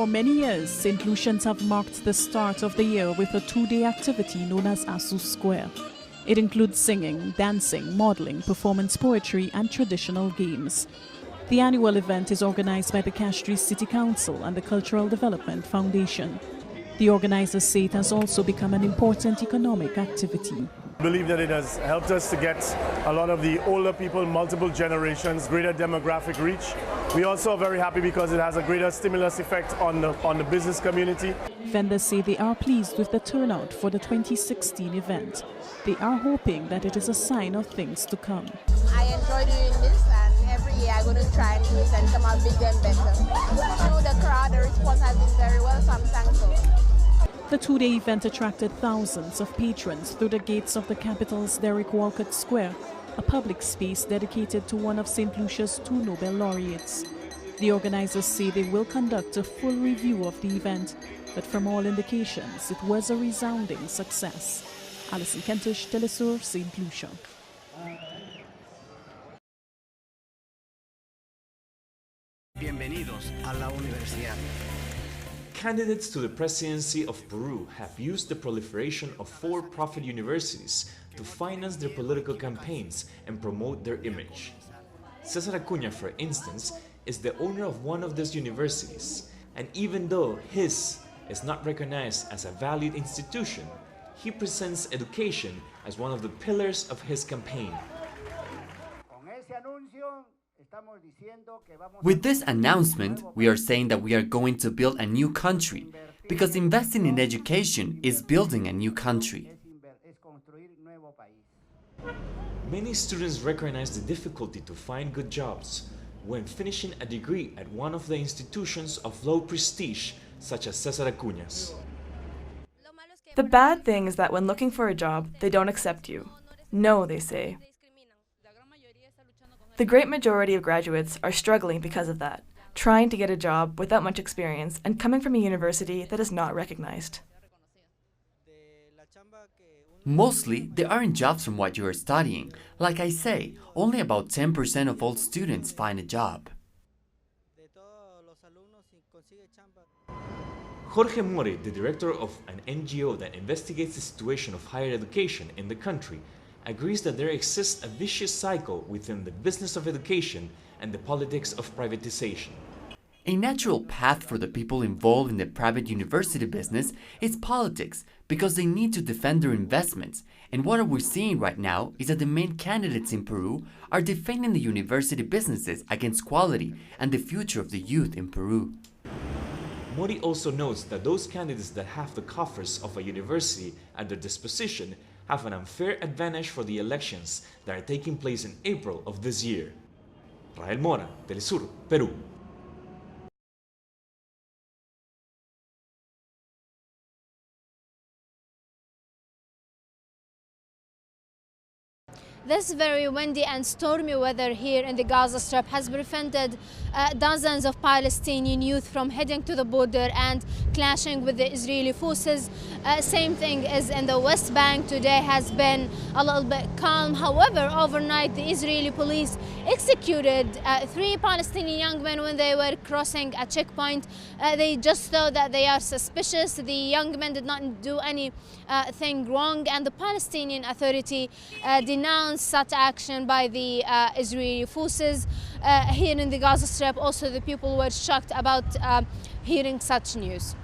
For many years, St. Lucians have marked the start of the year with a two-day activity known as Asu Square. It includes singing, dancing, modeling, performance poetry, and traditional games. The annual event is organized by the Castries City Council and the Cultural Development Foundation. The organizers say it has also become an important economic activity. I believe that it has helped us to get a lot of the older people, multiple generations, greater demographic reach. We also are very happy because it has a greater stimulus effect on the business community. Vendors say they are pleased with the turnout for the 2016 event. They are hoping that it is a sign of things to come. I enjoy doing this, and every year I'm going to try and do it and come out bigger and better. I know the crowd, the response has been very well, so I'm thankful. The two-day event attracted thousands of patrons through the gates of the capital's Derek Walcott Square, a public space dedicated to one of St. Lucia's two Nobel laureates. The organizers say they will conduct a full review of the event, but from all indications, it was a resounding success. Alison Kentish, Telesur, St. Lucia. Bienvenidos a la universidad. Candidates to the presidency of Peru have used the proliferation of for-profit universities to finance their political campaigns and promote their image. Cesar Acuña, for instance, is the owner of one of these universities, and even though his is not recognized as a valued institution, he presents education as one of the pillars of his campaign. With this announcement, we are saying that we are going to build a new country, because investing in education is building a new country. Many students recognize the difficulty to find good jobs when finishing a degree at one of the institutions of low prestige, such as Cesar Acuña's. The bad thing is that when looking for a job, they don't accept you. No, they say. The great majority of graduates are struggling because of that, trying to get a job without much experience and coming from a university that is not recognized. Mostly, there aren't jobs from what you are studying. Like I say, only about 10% of all students find a job. Jorge Mori, the director of an NGO that investigates the situation of higher education in the country, agrees that there exists a vicious cycle within the business of education and the politics of privatization. A natural path for the people involved in the private university business is politics, because they need to defend their investments. And what we're seeing right now is that the main candidates in Peru are defending the university businesses against quality and the future of the youth in Peru. Mori also notes that those candidates that have the coffers of a university at their disposition have an unfair advantage for the elections that are taking place in April of this year. Rael Mora, Telesur, Peru. This very windy and stormy weather here in the Gaza Strip has prevented dozens of Palestinian youth from heading to the border and clashing with the Israeli forces. Same thing is in the West Bank. Today has been a little bit calm. However, overnight the Israeli police executed 3 Palestinian young men when they were crossing a checkpoint. They just thought that they are suspicious. The young men did not do anything wrong, and the Palestinian Authority denounced such action by the Israeli forces. Here in the Gaza Strip, also the people were shocked about hearing such news.